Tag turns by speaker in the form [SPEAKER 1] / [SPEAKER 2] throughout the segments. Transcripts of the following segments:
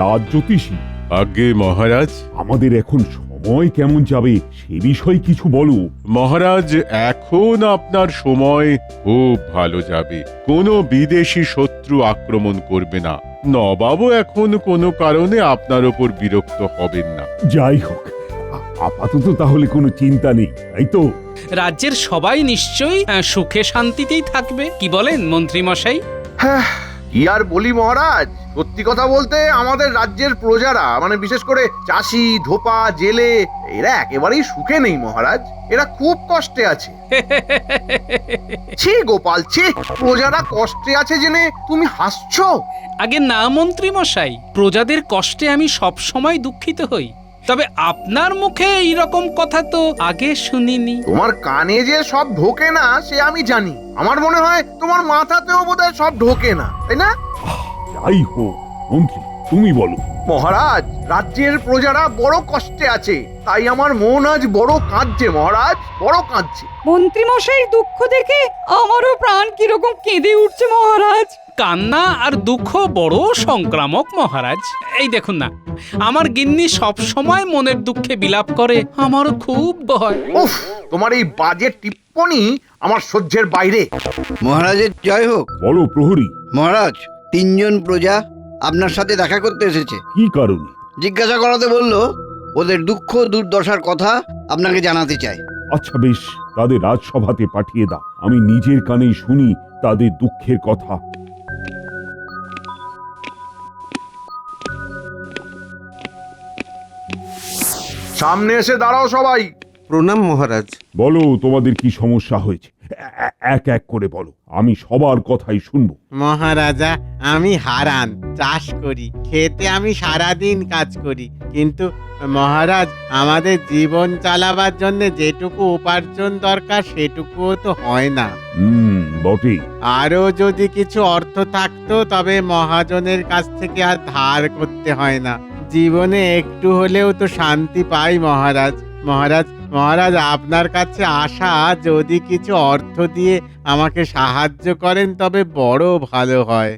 [SPEAKER 1] রাজজ্যোতিষী।
[SPEAKER 2] আজ্ঞে মহারাজ।
[SPEAKER 1] আমাদের এখন সময় কেমন যাবে সে বিষয়ে কিছু বলো।
[SPEAKER 2] মহারাজ, এখন আপনার সময় খুব ভালো যাবে। কোনো বিদেশি শত্রু আক্রমণ করবে না। নবাবও এখন কোনো কারণে আপনার ওপর বিরক্ত হবেন না।
[SPEAKER 1] যাই হোক, আপাতত তাহলে কোনো চিন্তা নেই, তাই তো?
[SPEAKER 3] রাজ্যের সবাই নিশ্চয়ই সুখে শান্তিতেই থাকবে, কি বলেন মন্ত্রী মশাই?
[SPEAKER 4] হ্যাঁ, কি আর বলি মহারাজ, সত্যি কথা বলতে আমাদের রাজ্যের প্রজারা, মানে বিশেষ করে চাষি, ধোপা, জেলে, এরা একেবারেই সুখে নেই মহারাজ। এরা খুব কষ্টে আছে। ছি গোপাল, ছি! প্রজারা কষ্টে আছে জেনে তুমি হাসছো?
[SPEAKER 3] আগে না মন্ত্রী মশাই, প্রজাদের কষ্টে আমি সব সময় দুঃখিত হই, তবে আপনার মুখে এই রকম কথা তো আগে শুনিনি।
[SPEAKER 4] তোমার কানে যে সব ঢোকে না সে আমি জানি। আমার মনে হয় তোমার মাথাতেও বোধহয় সব ঢোকে না, তাই না?
[SPEAKER 1] যাই হোক মন্ত্রী, তুমি বলো।
[SPEAKER 4] মহারাজ, রাজ্যের প্রজারা বড় কষ্টে আছে, তাই আমার মন আজ বড় কাঁদছে মহারাজ, বড় কাঁদছে।
[SPEAKER 5] মন্ত্রী মশাইয়ের দুঃখ দেখে আমারও প্রাণ কিরকম কেঁদে উঠছে মহারাজ।
[SPEAKER 3] কান্না আর দুঃখ বড় সংক্রামক মহারাজ। এই দেখুন না, আমার গিন্নি সব সময় মনের দুঃখে বিলাপ করে, আমারও খুব ভয়।
[SPEAKER 4] উফ, তোমার এই বাজে টিপ্পনি আমার সহ্যের বাইরে।
[SPEAKER 6] মহারাজের জয় হোক।
[SPEAKER 1] বলো প্রহরী,
[SPEAKER 6] মহারাজ, 3 জন প্রজা আপনার সাথে দেখা করতে এসেছে।
[SPEAKER 1] কি কারণে?
[SPEAKER 6] জিজ্ঞাসা করাতে বললো ওদের দুঃখ দুর্দশার কথা আপনাকে জানাতে চায়।
[SPEAKER 1] আচ্ছা বেশ, তাদের রাজসভাতে পাঠিয়ে দাও, আমি নিজের কানেই শুনি তাদের দুঃখের কথা।
[SPEAKER 4] সামনে এসে দাঁড়াও সবাই।
[SPEAKER 7] প্রণাম মহারাজ।
[SPEAKER 1] বলো তোমাদের কি সমস্যা হয়েছে, এক এক করে বলো, আমি সবার কথাই শুনবো।
[SPEAKER 7] মহারাজা, আমি হারান, চাষ করি, খেতে আমি সারাদিন কাজ করি, কিন্তু মহারাজ আমাদের জীবন চালাবার জন্য যেটুকু উপার্জন দরকার সেটুকুও তো হয় না।
[SPEAKER 1] বটে।
[SPEAKER 7] আরো যদি কিছু অর্থ থাকতো তবে মহাজনের কাছ থেকে আর ধার করতে হয় না। জীবনে একটু হলেও তো শান্তি পাই মহারাজ। মহারাজ মহারাজ আপনার কাছে আশা, যদি কিছু অর্থ দিয়ে আমাকে সাহায্য করেন তবে বড় ভালো হয়।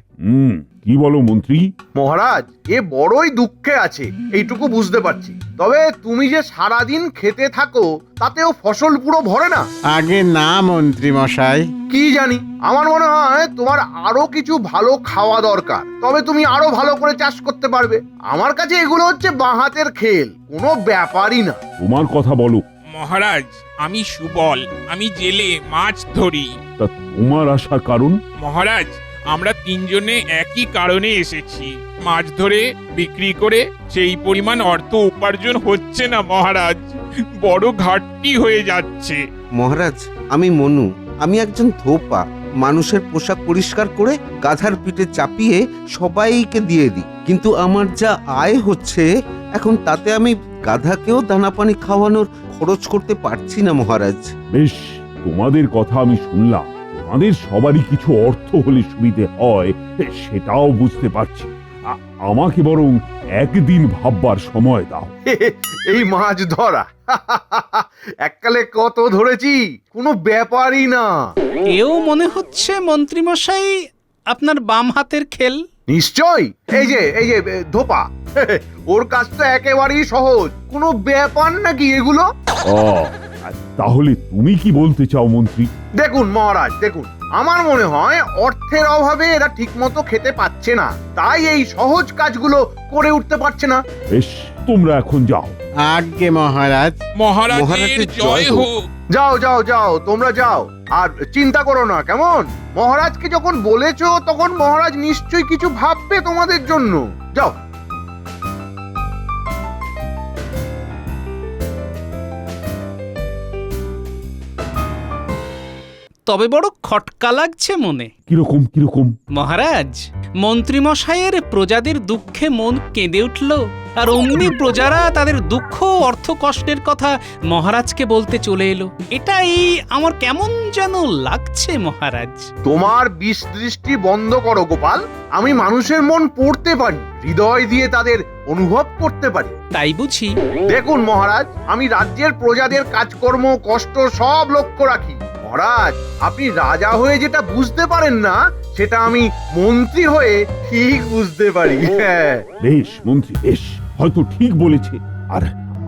[SPEAKER 1] কি বলো মন্ত্রী?
[SPEAKER 4] মহারাজ, এ বড়ই দুঃখে আছে, এইটুকু বুঝতে পারছি। তবে তুমি যে সারাদিন খেতে থাকো তাতেও ফসল পুরো ভরে না।
[SPEAKER 7] আগে না মন্ত্রী মশাই।
[SPEAKER 4] কি জানি, আমার মনে হয় তোমার আরো কিছু ভালো খাওয়া দরকার, তবে তুমি আরো ভালো করে চাষ করতে পারবে। আমার কাছে এগুলো হচ্ছে বাঁ হাতের খেল, কোনো ব্যাপারই না।
[SPEAKER 1] তোমার কথা বলো।
[SPEAKER 8] মহারাজ, আমি সুবল, আমি জেলে মাছ ধরি।
[SPEAKER 1] তা তোমার আসার কারণ?
[SPEAKER 8] মহারাজ, আমরা 3 জনে একই কারণে এসেছি। মাছ ধরে বিক্রি করে সেই পরিমাণ অর্থ উপার্জন হচ্ছে না মহারাজ, বড় ঘাটতি হয়ে যাচ্ছে।
[SPEAKER 9] মহারাজ, আমি মনু, আমি একজন ধোপা। মানুষের পোশাক পরিষ্কার করে গাধার পিঠে চাপিয়ে সবাইকে দিয়ে দিই, কিন্তু আমার যা আয় হচ্ছে এখন তাতে আমি গাধাকেও দানা পানি খাওয়ানোর খরচ করতে পারছি না মহারাজ।
[SPEAKER 1] বেশ, তোমাদের কথা আমি শুনলাম। তোমাদের সবারই কিছু অর্থ হলে সুবিধে হয় সেটাও বুঝতে পারছি। আমাকে বরং একদিন ভাববার সময় দাও।
[SPEAKER 4] এই মাছ ধরা এককালে কত ধরেছি, কোনো ব্যাপারই না।
[SPEAKER 3] এও মনে হচ্ছে মন্ত্রী মশাই আপনার বাম হাতের খেল।
[SPEAKER 4] নিশ্চয়, এই যে ধোপা, ওর কাজটা একেবারেই সহজ, কোনো ব্যাপার নাকি এগুলো।
[SPEAKER 1] তাহলে তুমি কি বলতে চাও মন্ত্রী?
[SPEAKER 4] দেখুন মহারাজ, দেখুন, আমার মনে হয় অর্থের অভাবে এরা ঠিক মতো খেতে পাচ্ছে না, তাই এই সহজ কাজগুলো করে উঠতে পারছে না।
[SPEAKER 1] বেশ, তোমরা এখন যাও।
[SPEAKER 7] আজ্ঞে মহারাজ।
[SPEAKER 8] মহারাজের জয় হোক।
[SPEAKER 4] যাও যাও যাও, তোমরা যাও, আর চিন্তা করো না, কেমন? মহারাজকে যখন বলেছো তখন মহারাজ নিশ্চয়ই কিছু ভাববে তোমাদের জন্য। যাও।
[SPEAKER 3] তবে বড় খটকা লাগছে মনে।
[SPEAKER 1] কিরকম কিরকম?
[SPEAKER 3] মহারাজ, মন্ত্রী মশাইয়ের প্রজাদের দুঃখে মন কেঁদে উঠল, আর অমনি প্রজারা তাদের দুঃখ অর্থ কষ্টের কথা মহারাজকে বলতে চলে এলো। এটাই আমার কেমন যেন লাগছে মহারাজ।
[SPEAKER 4] তোমার বিষ দৃষ্টি বন্ধ করো গোপাল। আমি মানুষের মন পড়তে পারি, হৃদয় দিয়ে তাদের অনুভব করতে পারি।
[SPEAKER 3] তাই বুঝি?
[SPEAKER 4] দেখুন মহারাজ, আমি রাজ্যের প্রজাদের কাজকর্ম কষ্ট সব লক্ষ্য রাখি। মহারাজ, আপনি রাজা হয়ে যেটা বুঝতে পারেন না সেটা আমি মন্ত্রী হয়ে ঠিক বুঝতে পারি। হ্যাঁ,
[SPEAKER 1] বেশ মন্ত্রী বেশ, হয়তো ঠিক বলেছে। আর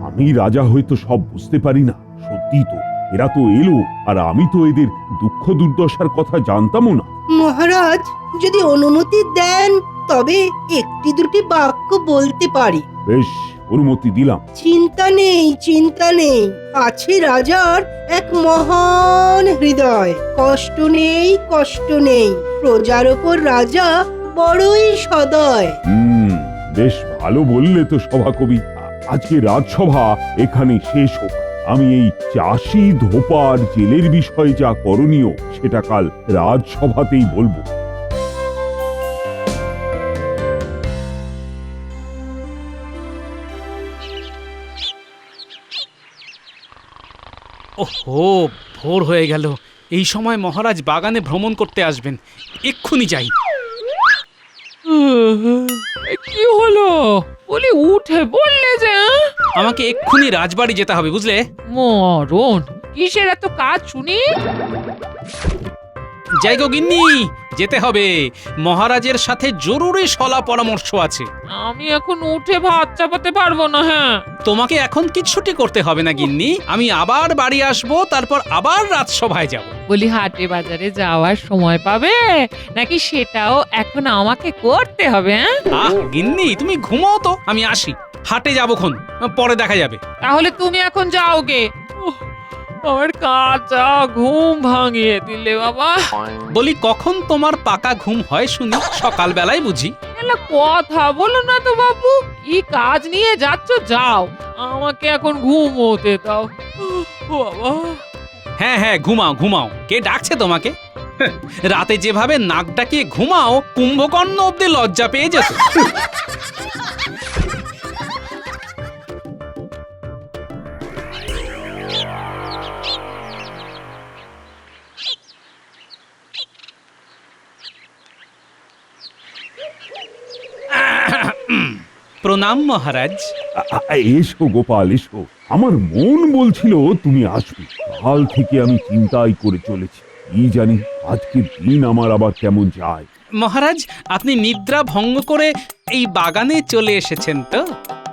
[SPEAKER 1] আমি রাজা হয়তো সব বুঝতে পারি না, সত্যি তো। এরা তো এলো, আর আমি তো এদের দুঃখ দুর্দশার কথা জানতামও না।
[SPEAKER 10] মহারাজ যদি অনুমতি দেন তবে একটি দুটি বাক্য বলতে পারি।
[SPEAKER 1] বেশ, অনুমতি দিলাম।
[SPEAKER 10] চিন্তা নেই, আছে রাজার এক মহান হৃদয়। কষ্ট নেই, প্রজার ওপর রাজা বড়ই সদয়।
[SPEAKER 1] বেশ ভালো বললে তো সভাকবি। আজকে রাজসভা এখানে শেষ হোক। আমি এই চাষি ধোপার জেলের বিষয়ে যা করণীয় সেটা কাল রাজসভাতেই বলবো।
[SPEAKER 3] ওহো, ভোর হয়ে গেল। এই সময় মহারাজ বাগানে ভ্রমণ করতে আসবেন, এক্ষুনি যাই।
[SPEAKER 11] কি হলো বলি, উঠে বললে যে
[SPEAKER 3] আমাকে এক্ষুনি রাজবাড়ি যেতে হবে, বুঝলে?
[SPEAKER 11] মরণ, কিসের এত কাজ শুনি?
[SPEAKER 3] যাই গো গিন্নি, যেতে হবে। মহারাজের সাথে জরুরি সলা পরামর্শ আছে।
[SPEAKER 11] আমি এখন উঠে ভাত চাপাতে পারবো না। হ্যাঁ,
[SPEAKER 3] তোমাকে এখন কিচ্ছুটি করতে হবে না গিন্নি। আমি আবার বাড়ি আসবো, তারপর আবার রাজসভায় যাব।
[SPEAKER 11] বলি হাটে বাজারে যাওয়ার সময় পাবে নাকি সেটাও এখন আমাকে করতে হবে? হ্যাঁ,
[SPEAKER 3] আহ গিন্নি, তুমি ঘুমাও তো, আমি আসি। হাটে যাবোক্ষণ, পরে দেখা যাবে।
[SPEAKER 11] তাহলে তুমি এখন যাও গে। আমার কাঁচা ঘুম ভাঙিয়ে দিলে বাবা।
[SPEAKER 3] বলি, কখন তোমার পাকা ঘুম হয় শুনি? সকাল বেলায় বুঝি?
[SPEAKER 11] এলা কথা বলো না তো বাবু, কি কাজ নিয়ে যাচ্ছ যাও, আমাকে এখন ঘুমোতে দাও। বাবা,
[SPEAKER 3] হ্যাঁ হ্যাঁ, ঘুমাও ঘুমাও। কে ডাকছে তোমাকে? রাতে যেভাবে নাক ডাকিয়ে ঘুমাও, কুম্ভকর্ণ অব্দি লজ্জা পেয়ে যেত। প্রণাম মহারাজ।
[SPEAKER 1] এসো গোপাল, এসো। আমার মন বলছিল তুমি আসবে। কাল থেকে আমি চিন্তাই করে চলেছি, কি জানি আজকের দিন আমার আবার কেমন যায়।
[SPEAKER 3] মহারাজ, আপনি নিদ্রা ভঙ্গ করে এই বাগানে চলে এসেছেন তো?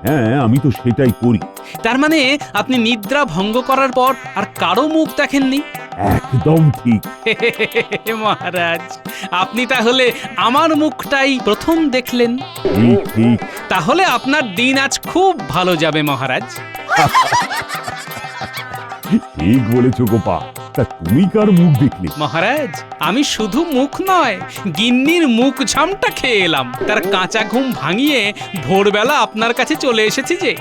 [SPEAKER 1] হ্যাঁ, আমি তো সেটাই করি।
[SPEAKER 3] তার মানে আপনি নিদ্রা ভঙ্গ করার পর আর কারো মুখ দেখেননি?
[SPEAKER 1] একদম ঠিক।
[SPEAKER 3] মহারাজ, আপনি তাহলে আমার মুখটাই প্রথম দেখলেন।
[SPEAKER 1] ঠিক ঠিক।
[SPEAKER 3] তাহলে আপনার দিন আজ খুব ভালো যাবে মহারাজ।
[SPEAKER 1] ঠিক বলেছো গোপাল। তা তুমি কার মুখ দেখলে?
[SPEAKER 3] মহারাজ, আমি শুধু মুখ নয়, গিন্নির মুখ ঝামটা খেয়ে এলাম। তার কাঁচা ঘুম ভাঙিয়ে ভোরবেলা আপনার কাছে চলে এসেছি যে।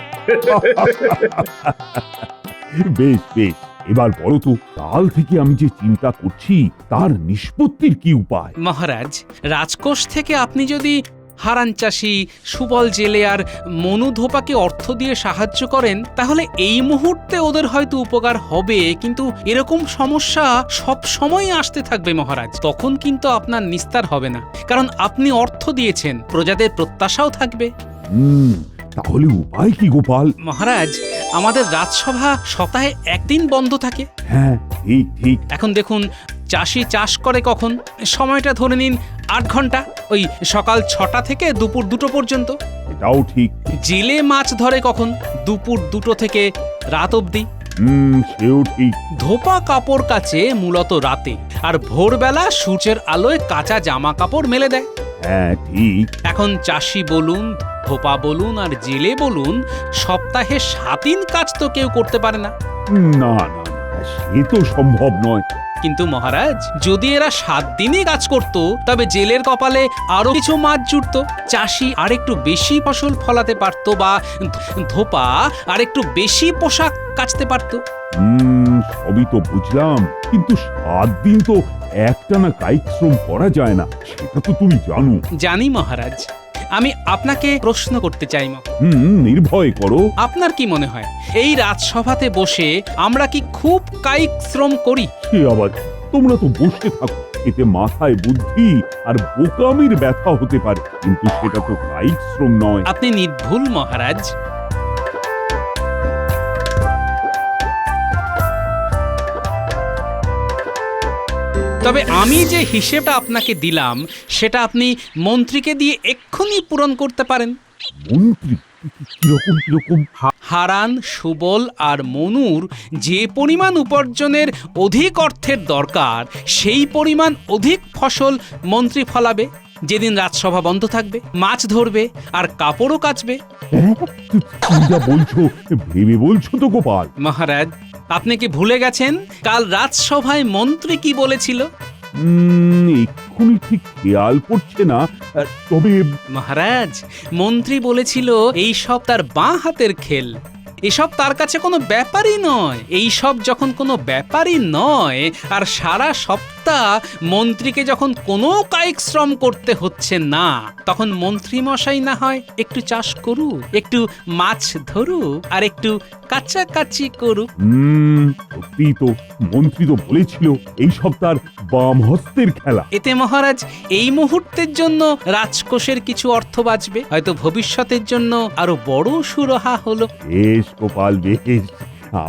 [SPEAKER 1] বেশ বেশ, এবার বলো তো, কাল থেকে আমি যে চিন্তা করছি তার নিষ্পত্তির কি উপায়?
[SPEAKER 3] মহারাজ, রাজকোষ থেকে আপনি যদি হারান চাষি, সুবল জেলে আর মনু ধোপাকে অর্থ দিয়ে সাহায্য করেন, তাহলে এই মুহূর্তে ওদের হয়তো উপকার হবে। কিন্তু এরকম সমস্যা সব সময় আসতে থাকবে মহারাজ। তখন কিন্তু আপনার নিস্তার হবে না, কারণ আপনি অর্থ দিয়েছেন, প্রজাদের প্রত্যাশাও থাকবে।
[SPEAKER 1] তাহলে উপায় কি গোপাল?
[SPEAKER 3] মহারাজ, আমাদের রাজসভা সপ্তাহে একদিন বন্ধ থাকে।
[SPEAKER 1] হ্যাঁ, ঠিক ঠিক।
[SPEAKER 3] এখন দেখুন, চাষি চাষ করে কখন? সময়টা ধরে নিন 8 ঘন্টা, ওই সকাল 6টা থেকে দুপুর 2টো পর্যন্ত।
[SPEAKER 1] এটাও ঠিক।
[SPEAKER 3] জেলে মাছ ধরে কখন? দুপুর 2টো থেকে রাত অবধি।
[SPEAKER 1] সেও ঠিক।
[SPEAKER 3] ধোপা কাপড় কাচে মূলত রাতে, আর ভোরবেলা সূর্যের আলোয় কাঁচা জামা কাপড় মেলে দেয়।
[SPEAKER 1] হ্যাঁ ঠিক।
[SPEAKER 3] এখন চাষি বলুন, ধোপা বলুন আর জেলে বলুন, সপ্তাহে 7 দিন কাজ তো কেউ করতে পারে না।
[SPEAKER 1] না না, সে তো সম্ভব নয়।
[SPEAKER 3] কিন্তু মহারাজ, যদি এরা 7 দিনই কাজ করত, তবে জেলের কপালে আরো কিছু মাছ জুটতো। চাষি আর একটু বেশি ফসল ফলাতে পারতো, বা ধোপা আর একটু বেশি পোশাক কাচতে পারতো।
[SPEAKER 1] সবই তো বুঝলাম, কিন্তু 7 দিন তো একটানা কায়িক শ্রম করা যায় না, সেটা তো তুমি জানো।
[SPEAKER 3] জানি মহারাজ। আমি আপনাকে প্রশ্ন করতে চাই।
[SPEAKER 1] নির্ভয় করো।
[SPEAKER 3] আপনার কি মনে হয়, এই রাজসভাতে বসে আমরা কি খুব কায়িক শ্রম করি?
[SPEAKER 1] সে আবার, তোমরা তো বসে থাকো, এতে মাথায় বুদ্ধি আর বোকামির ব্যথা হতে পারে, কিন্তু সেটা তো কায়িক শ্রম নয়।
[SPEAKER 3] আপনি নির্ভুল মহারাজ। তবে আমি যে হিসেবটা আপনাকে দিলাম সেটা আপনি মন্ত্রীকে দিয়ে এক্ষুনি পূরণ করতে পারেন।
[SPEAKER 1] মন্ত্রী কিরকম?
[SPEAKER 3] হারান, সুবল আর মনুর যে পরিমাণ উপার্জনের অধিক অর্থের দরকার সেই পরিমাণ অধিক ফসল মন্ত্রী ফলাবে। যেদিন রাজসভা বন্ধ থাকবে মাছ ধরবে আর কাপড়ও কাচবে।
[SPEAKER 1] হ্যাঁ? তুমি যা বলছো ভেবে বলছো তো গোপাল?
[SPEAKER 3] মহারাজ, আপনি কি ভুলে গেছেন কাল রাজসভায় মন্ত্রী কি বলেছিল?
[SPEAKER 1] এক্ষুনি ঠিক খেয়াল পড়ছে না, তবে
[SPEAKER 3] মহারাজ, মন্ত্রী বলেছিল এই সব তার বাঁ হাতের খেল, এসব তার কাছে কোনো ব্যাপারই নয়। এই সব যখন কোনো ব্যাপারই নয় আর সারা সপ্তাহ মন্ত্রীকে যখন কোনো কায়িক শ্রম করতে হচ্ছে না, তখন মন্ত্রী মশাই না হয় একটু চাষ করুক, একটু মাছ ধরুক আর একটু কাচাকাচি করুক।
[SPEAKER 1] সত্যি তো, মন্ত্রী তো বলেছিল এই সব তার বাম হস্তের খেলা।
[SPEAKER 3] এতে মহারাজ এই মুহূর্তের জন্য রাজকোষের কিছু অর্থ বাঁচবে, হয়তো ভবিষ্যতের জন্য আরো বড় সুরাহা হলো।
[SPEAKER 1] বেশ গোপাল, বেশ,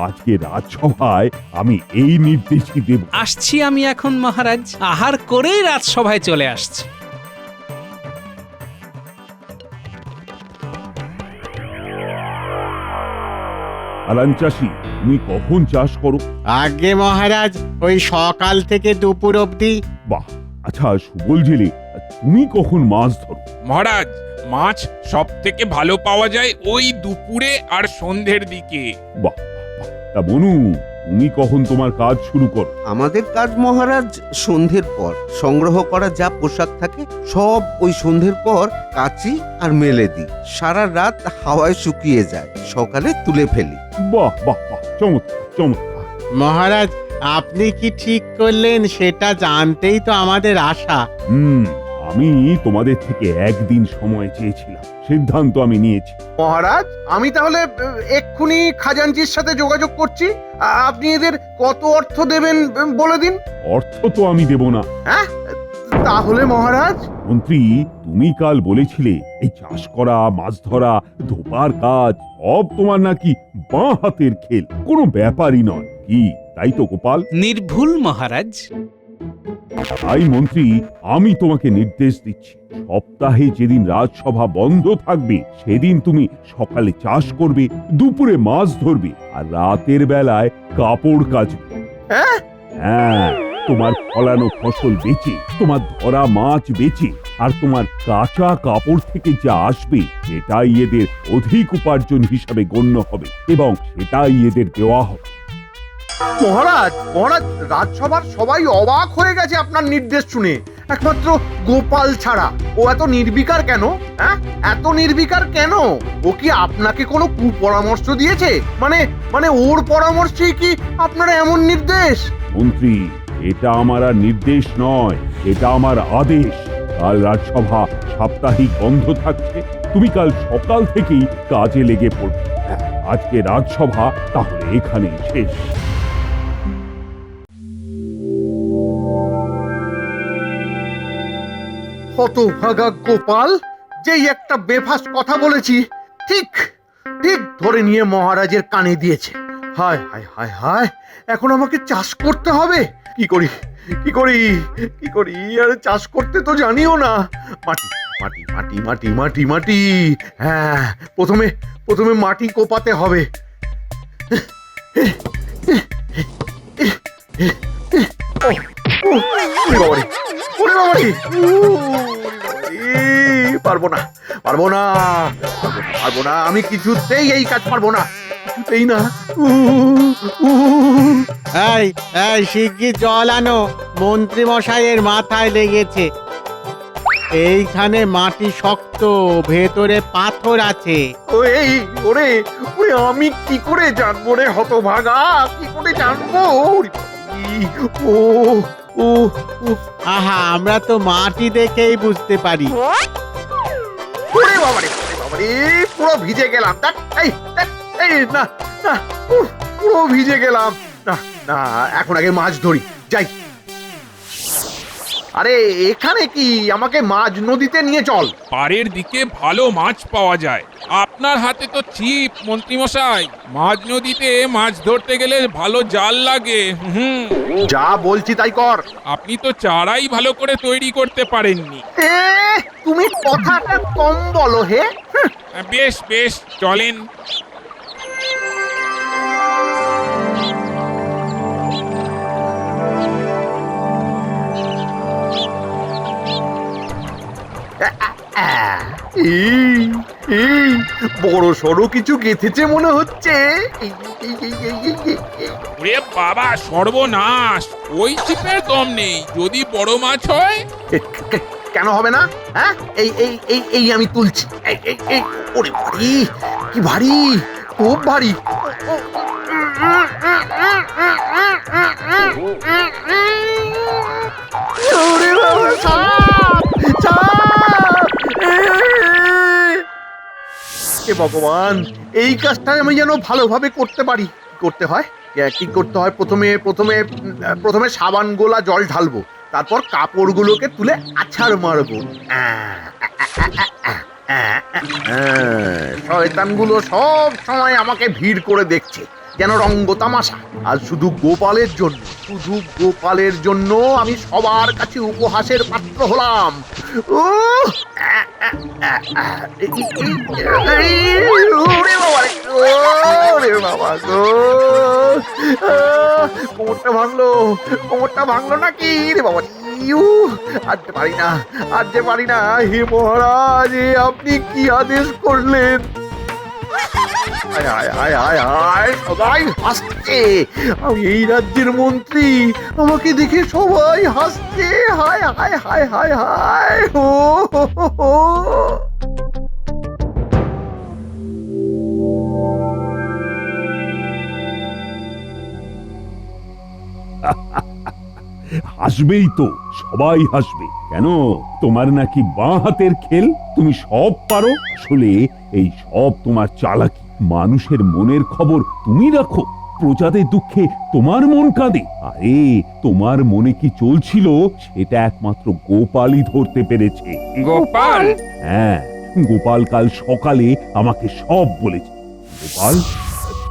[SPEAKER 1] আজকে রাজসভায় আমি এই নির্দেশই দেব।
[SPEAKER 3] আসছি আমি এখন মহারাজ, আহার করেই রাজসভায় চলে আসছি।
[SPEAKER 1] হারান চাষি, তুমি কখন চাষ করো?
[SPEAKER 7] আগে মহারাজ, ওই সকাল থেকে দুপুর অবধি।
[SPEAKER 1] বাহ, আচ্ছা সুবল জেলে, তুমি কখন মাছ ধরো?
[SPEAKER 8] মহারাজ, মাছ সব থেকে ভালো পাওয়া যায় ওই দুপুরে আর সন্ধ্যের দিকে।
[SPEAKER 1] বাহ, তা বনু, তুমি কখন তোমার কাজ শুরু করো?
[SPEAKER 9] আমাদের কাজ মহারাজ সন্ধ্যের পর। সংগ্রহ করা যা পোশাক থাকে সব ওই সন্ধ্যের পর কাচি আর মেলে দিই। সারা রাত হাওয়ায় শুকিয়ে যায়, সকালে তুলে ফেলি।
[SPEAKER 1] বাহ বাহ বাহ, চমৎকার চমৎকার।
[SPEAKER 7] মহারাজ, আপনি কি ঠিক করলেন সেটা জানতেই তো আমাদের আশা।
[SPEAKER 1] আমি তোমাদের থেকে একদিন সময় চেয়েছিলাম, সিদ্ধান্ত আমি নিয়েছি।
[SPEAKER 4] মহারাজ, আমি তাহলে এক্ষুনি খাজাঞ্চির সাথে যোগাযোগ করছি। আপনি এদের কত অর্থ দেবেন বলে দিন।
[SPEAKER 1] অর্থ তো আমি দেব না।
[SPEAKER 4] হ্যাঁ, তাহলে মহারাজ?
[SPEAKER 1] মন্ত্রী, তুমি কাল বলেছিলে এই চাষ করা, মাছ ধরা, ধোপার কাজ সব তোমার নাকি বাঁ হাতের খেল, কোনো ব্যাপারই নয়, কি তাই তো গোপাল?
[SPEAKER 3] নির্ভুল মহারাজ।
[SPEAKER 1] তাই মন্ত্রী, আমি তোমাকে নির্দেশ দিচ্ছি, সপ্তাহে যেদিন রাজসভা বন্ধ থাকবে সেদিন তুমি সকালে চাষ করবে, দুপুরে মাছ ধরবে আর রাতের বেলায় কাপড় কাচবে। হ্যাঁ, তোমার ফলানো ফসল বেচে, তোমার ধরা মাছ বেচে আর তোমার কাঁচা কাপড় থেকে যা আসবে সেটাই এদের অধিক উপার্জন হিসাবে গণ্য হবে এবং সেটাই এদের দেওয়া হবে।
[SPEAKER 4] মহারাজ, রাজসভার সবাই অবাক হয়ে গেছে আপনার নির্দেশ শুনে, একমাত্র গোপাল ছাড়া। ও এত নির্বিকার কেন? হ্যাঁ, এত নির্বিকার কেন? ও কি আপনাকে কোনো কুপরামর্শ দিয়েছে? মানে ওর পরামর্শেই কি আপনার এমন নির্দেশ?
[SPEAKER 1] মন্ত্রী, এটা আমার আর নির্দেশ নয়, এটা আমার আদেশ। কাল রাজসভা সাপ্তাহিক বন্ধ থাকছে, তুমি কাল সকাল থেকেই কাজে লেগে পড়বে। আজকে রাজসভা তাহলে এখানেই শেষ।
[SPEAKER 4] হতভাগা গোপাল, যেই একটা বেফাস কথা বলেছি ঠিক ঠিক ধরে নিয়ে মহারাজের কানে দিয়েছে। হায় হায় হায় হায়, এখন আমাকে চাষ করতে হবে। কি করি কি করি কি করি? আরে চাষ করতে তো জানিও না। মাটি মাটি মাটি মাটি মাটি মাটি, হ্যাঁ, প্রথমে মাটি কোপাতে হবে। পারবো না, আমি কিছুতেই এই কাজ পারবো না, কিছুতেই না।
[SPEAKER 7] এই শিগগির জল আনো, মন্ত্রী মশাইয়ের মাথায় লেগেছে। এইখানে মাটি শক্ত, ভেতরে পাথর আছে।
[SPEAKER 4] ওরে আমি কি করে জানবো রে হতভাগা, কি করে জানবো?
[SPEAKER 7] আহা, আমরা তো মাটি দেখেই বুঝতে পারি।
[SPEAKER 4] বাবারে পুরো ভিজে গেলাম। না, পুরো ভিজে গেলাম। না, এখন আগে মাছ ধরি, যাই। আরে এখানে কি, আমাকে মাঝ নদীতে নিয়ে চল।
[SPEAKER 8] পাড়ের দিকে ভালো মাছ পাওয়া যায়। আপনার হাতে তো ছিপ মন্ত্রীমশাই, মাঝ নদীতে মাছ ধরতে গেলে ভালো জাল লাগে।
[SPEAKER 4] যা বলছি তাই কর।
[SPEAKER 8] আপনি তো চারাই ভালো করে তৈরি করতে পারেননি।
[SPEAKER 4] এ, তুমি কথাটা কম বলো হে।
[SPEAKER 8] বেশ বেশ, চলেন।
[SPEAKER 4] এই বড় সড়ো কিছু গেঁথেছে মনে হচ্ছে।
[SPEAKER 8] ওরে বাবা, সর্বনাশ! ওই ছিপের দম নেই, যদি বড় মাছ হয়।
[SPEAKER 4] কেন হবে না? হ্যাঁ, এই এই এই এই আমি তুলছি। এই এই এই, ওরে ভারী, কি ভারী, খুব ভারী। ওরে বাবা, সাপ, সাপ! হে ভগবান, এই কাজটা আমি যেন ভালোভাবে করতে পারি। করতে হয় কি করতে হয়, প্রথমে সাবান গোলা জল ঢালবো, তারপর কাপড়গুলোকে তুলে আছাড় মারবো। শয়তানগুলো সব সময় আমাকে ভিড় করে দেখছে, যেন রঙ্গ তামাশা। আর শুধু গোপালের জন্য আমি সবার কাছে উপহাসের পাত্র হলাম। কোমরটা ভাঙলো নাকি রে বাবা। আর যে পারি না। হে মহারাজ, আপনি কি আদেশ করলেন? সবাই হাসছে, আমি এই রাজ্যের মন্ত্রী, আমাকে দেখে সবাই হাসছে। হায় হায় হায় হায় হায়, ও
[SPEAKER 1] হাসবেই তো, সবাই হাসবে। কেন, তোমার নাকি বাঁ হাতের খেল, তুমি সব পারো। আসলে এই সব তোমার চালাকি। মানুষের মনের খবর তুমি রাখো, প্রজাদের দুঃখে তোমার মন কাঁদে। আরে তোমার মনে কি চলছিল সেটা একমাত্র গোপালই ধরতে পেরেছে।
[SPEAKER 8] গোপাল?
[SPEAKER 1] হ্যাঁ, গোপাল কাল সকালে আমাকে সব বলেছে। গোপাল,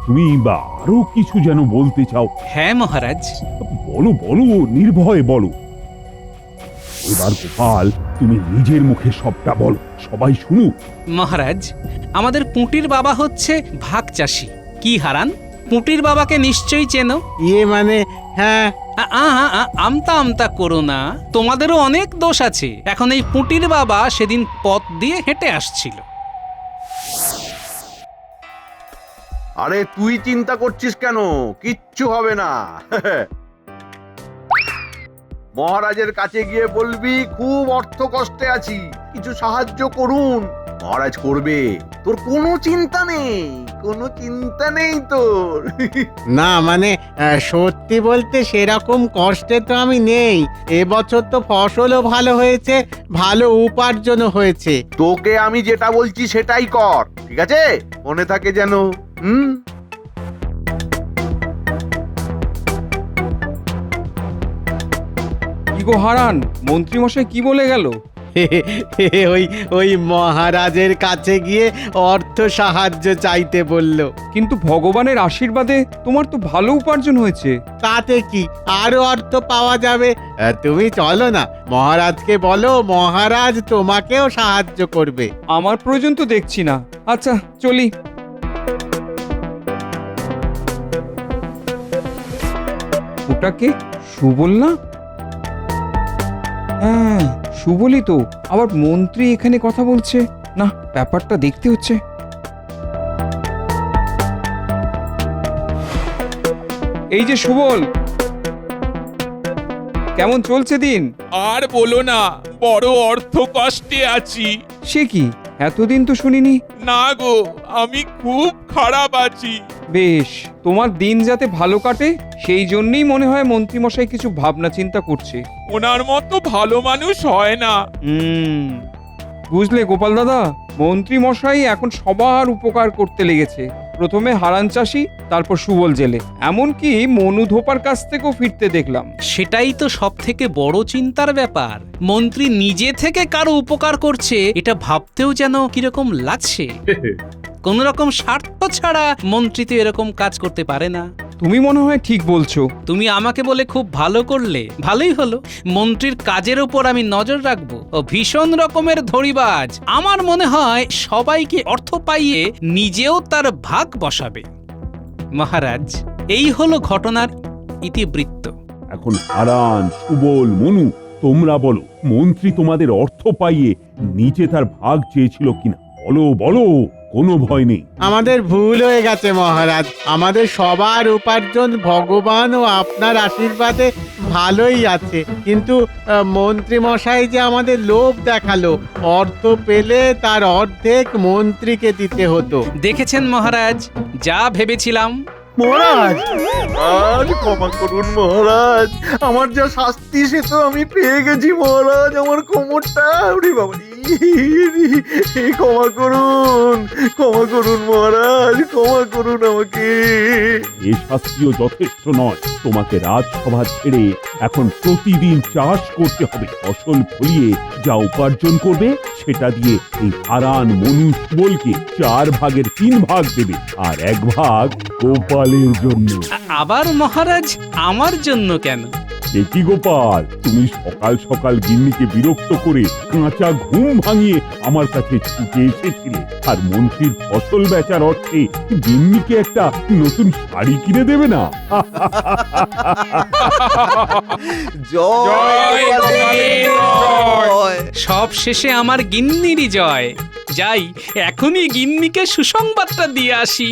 [SPEAKER 1] তুমি বা আরো কিছু যেন বলতে চাও।
[SPEAKER 3] হ্যাঁ মহারাজ।
[SPEAKER 1] বলো বলো, নির্ভয়ে বলো। এবার গোপাল, তুমি নিজের মুখে সবটা বলো, সবাই শুনুক।
[SPEAKER 3] মহারাজ, আমাদের পুঁটির বাবা হচ্ছে ভাগ চাষি। কি হারান, পুঁটির বাবাকে নিশ্চয়ই চেনো।
[SPEAKER 7] মানে হ্যাঁ।
[SPEAKER 3] আমতা আমতা করো না, তোমাদেরও অনেক দোষ আছে। এখন এই পুঁটির বাবা সেদিন পথ দিয়ে হেঁটে আসছিল।
[SPEAKER 4] আরে তুই চিন্তা করছিস কেন? কিচ্ছু হবে না। মহারাজের কাছে গিয়ে বলবি খুব অর্থ কষ্টে আছি, কিছু সাহায্য করুন। মহারাজ করবে, তোর কোনো চিন্তা নেই তোর।
[SPEAKER 7] না মানে সত্যি বলতে সেরকম কষ্টে তো আমি নেই। এবছর তো ফসলও ভালো হয়েছে, ভালো উপার্জনও হয়েছে।
[SPEAKER 4] তোকে আমি যেটা বলছি সেটাই কর, ঠিক আছে? মনে থাকে যেন।
[SPEAKER 12] কি গো হারান, মন্ত্রী মশাই কি বলে গেল?
[SPEAKER 7] ওই মহারাজের কাছে গিয়ে অর্থ সাহায্য চাইতে বলল।
[SPEAKER 12] কিন্তু ভগবানের আশীর্বাদে তোমার তো ভালো উপার্জন হয়েছে।
[SPEAKER 7] তাতে কি, আরো অর্থ পাওয়া যাবে। তুমি চলো না, মহারাজকে বলো মহারাজ তোমাকেও সাহায্য করবে।
[SPEAKER 12] আমার প্রয়োজন তো দেখছি না। আচ্ছা চলি। ওটাকে সুবল না? হ্যাঁ সুবলই তো। আবার মন্ত্রী এখানে কথা বলছে। না, ব্যাপারটা দেখতে হচ্ছে। এই যে সুবল, কেমন চলছে দিন?
[SPEAKER 8] আর বলো না, বড় অর্থ কষ্টে আছি।
[SPEAKER 12] সে কি, এতদিন তো শুনিনি।
[SPEAKER 8] না গো, আমি খুব খারাপ আছি।
[SPEAKER 12] বেশ, তোমার দিন যাতে ভালো কাটে সেই জন্যই মনে হয় মন্ত্রী মশাই কিছু ভাবনা চিন্তা করছে।
[SPEAKER 8] ওনার মতো ভালো মানুষ হয় না।
[SPEAKER 12] বুঝলে গোপাল দাদা, মন্ত্রী মশাই এখন সবার উপকার করতে লেগেছে। প্রথমে হারান চাষি, তারপর সুবল জেলে, এমনকি মনু ধোপার কাছ থেকেও ফিরতে দেখলাম।
[SPEAKER 3] সেটাই তো সব থেকে বড় চিন্তার ব্যাপার। মন্ত্রী নিজে থেকে কারো উপকার করছে, এটা ভাবতেও যেন কিরকম লাগছে। কোন রকম স্বার্থ ছাড়া মন্ত্রী তো এরকম কাজ করতে পারে না।
[SPEAKER 12] তুমি মনে হয় ঠিক বলছো।
[SPEAKER 3] তুমি আমাকে বলে খুব ভালো করলে, ভালোই হলো। মন্ত্রীর কাজের উপর আমি নজর রাখবো। ও ভীষণ রকমের ধড়িবাজ। আমার মনে হয় সবাইকে অর্থ পাইয়ে নিজেও তার ভাগ বসাবে। মহারাজ, এই হলো ঘটনার ইতিবৃত্ত।
[SPEAKER 1] এখন হারান, সুবল, মনু, তোমরা বলো, মন্ত্রী তোমাদের অর্থ পাইয়ে নিচে তার ভাগ চেয়েছিল কিনা? বলো বলো, কোনো ভয় নেই।
[SPEAKER 7] আমাদের ভুল হয়ে গেছে মহারাজ। আমাদের সবার উপার্জন ভগবান ও আপনার আশীর্বাদে ভালোই আছে, কিন্তু মন্ত্রী মশাই যে আমাদের লোভ দেখালো, অর্থ পেলে তার অর্ধেক মন্ত্রীকে দিতে হতো।
[SPEAKER 3] দেখেছেন মহারাজ, যা ভেবেছিলাম।
[SPEAKER 4] মহারাজ, আজ ক্ষমা করুন মহারাজ, আমার যা শাস্তি সে তো আমি পেয়ে গেছি মহারাজ। আমার কোমরটা, ওরে বাবা, ক্ষমা করুন, ক্ষমা করুন মহারাজ, ক্ষমা করুন আমাকে।
[SPEAKER 1] এ শাস্তিও যথেষ্ট নয়। তোমাকে রাজসভা ছেড়ে এখন প্রতিদিন চাষ করতে হবে। ফসল ফলিয়ে যা উপার্জন করবে সেটা দিয়ে এই হারান, মনু, সুবলকে 4 ভাগের 3 ভাগ দেবে, আর 1 ভাগ গোপালের জন্য।
[SPEAKER 3] আবার মহারাজ, আমার জন্য কেন?
[SPEAKER 1] দেখি গোপাল, তুমি সকাল সকাল গিন্নিকে বিরক্ত করে কাঁচা ঘুম ভাঙিয়ে আমার কাছে ছুটে এসেছিলে, আর মন্ত্রীর ফসল বেচার অর্থে গিন্নিকে একটা নতুন শাড়ি কিনে দেবে না?
[SPEAKER 9] জয় গোপালের জয়।
[SPEAKER 3] সব শেষে আমার গিন্নিরই জয়। যাই, এখনই গিন্নিকে সুসংবাদটা দিয়ে আসি।